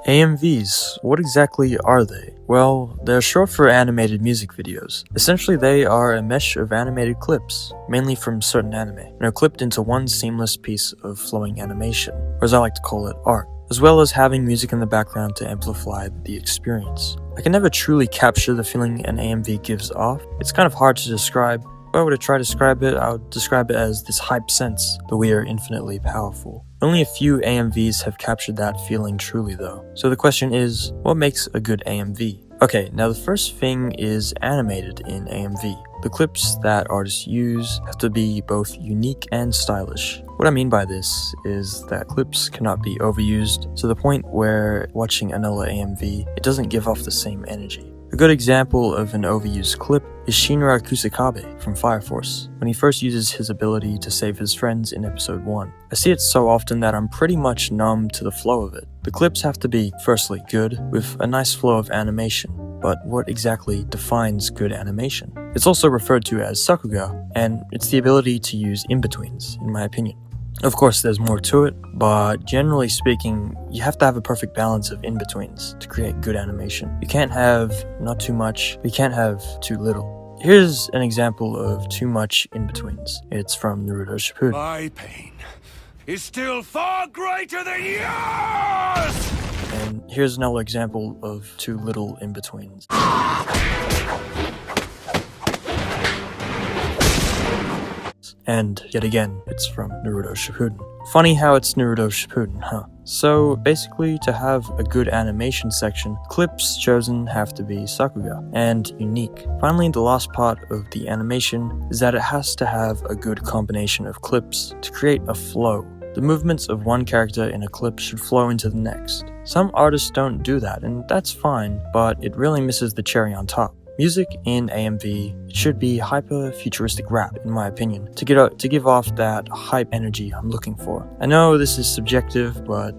AMVs, what exactly are they? Well, they're short for animated music videos. Essentially, they are a mesh of animated clips, mainly from certain anime, and are clipped into one seamless piece of flowing animation, or as I like to call it, art, as well as having music in the background to amplify the experience. I can never truly capture the feeling an AMV gives off. It's kind of hard to describe. If I were to try to describe it, I would describe it as this hype sense that we are infinitely powerful. Only a few AMVs have captured that feeling truly though. So the question is, what makes a good AMV? Okay, now the first thing is animated in AMV. The clips that artists use have to be both unique and stylish. What I mean by this is that clips cannot be overused to the point where watching another AMV, it doesn't give off the same energy. A good example of an overused clip is Shinra Kusakabe from Fire Force, when he first uses his ability to save his friends in episode 1. I see it so often that I'm pretty much numb to the flow of it. The clips have to be, firstly, good, with a nice flow of animation. But what exactly defines good animation? It's also referred to as sakuga, and it's the ability to use in-betweens, in my opinion. Of course, there's more to it, but generally speaking, you have to have a perfect balance of in-betweens to create good animation. You can't have not too much, you can't have too little. Here's an example of too much in-betweens. It's from Naruto Shippuden. My pain is still far greater than yours! And here's another example of too little in-betweens. And yet again, it's from Naruto Shippuden. Funny how it's Naruto Shippuden, huh? So basically, to have a good animation section, clips chosen have to be sakuga and unique. Finally, the last part of the animation is that it has to have a good combination of clips to create a flow. The movements of one character in a clip should flow into the next. Some artists don't do that, and that's fine, but it really misses the cherry on top. Music in AMV should be hyper-futuristic rap, in my opinion, to give off that hype energy I'm looking for. I know this is subjective, but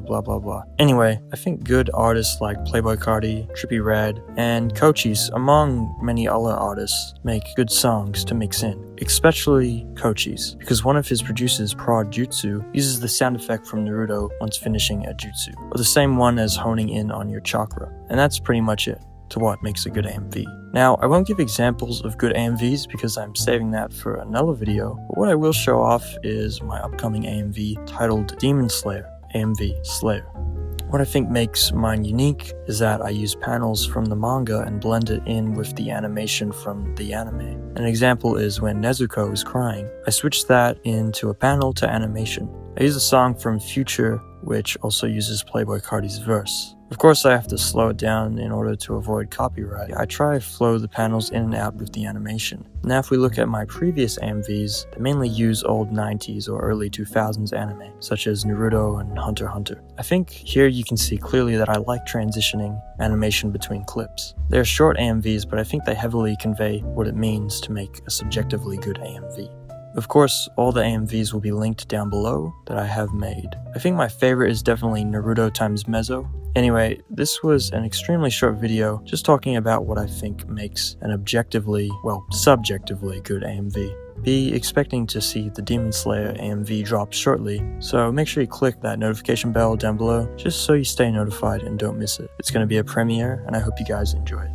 blah blah blah. Anyway, I think good artists like Playboi Carti, Trippie Redd, and Cochise, among many other artists, make good songs to mix in. Especially Cochise, because one of his producers, Prod Jutsu, uses the sound effect from Naruto once finishing a jutsu, or the same one as honing in on your chakra. And that's pretty much it to what makes a good AMV. Now, I won't give examples of good AMVs because I'm saving that for another video, but what I will show off is my upcoming AMV titled Demon Slayer, AMV Slayer. What I think makes mine unique is that I use panels from the manga and blend it in with the animation from the anime. An example is when Nezuko is crying. I switched that into a panel to animation. I use a song from Future, which also uses Playboi Carti's verse. Of course, I have to slow it down in order to avoid copyright. I try to flow the panels in and out with the animation. Now if we look at my previous AMVs, they mainly use old 90s or early 2000s anime, such as Naruto and Hunter x Hunter. I think here you can see clearly that I like transitioning animation between clips. They're short AMVs, but I think they heavily convey what it means to make a subjectively good AMV. Of course, all the AMVs will be linked down below that I have made. I think my favorite is definitely Naruto X Mezzo. Anyway, this was an extremely short video just talking about what I think makes an objectively, well, subjectively good AMV. Be expecting to see the Demon Slayer AMV drop shortly, so make sure you click that notification bell down below just so you stay notified and don't miss it. It's going to be a premiere, and I hope you guys enjoy it.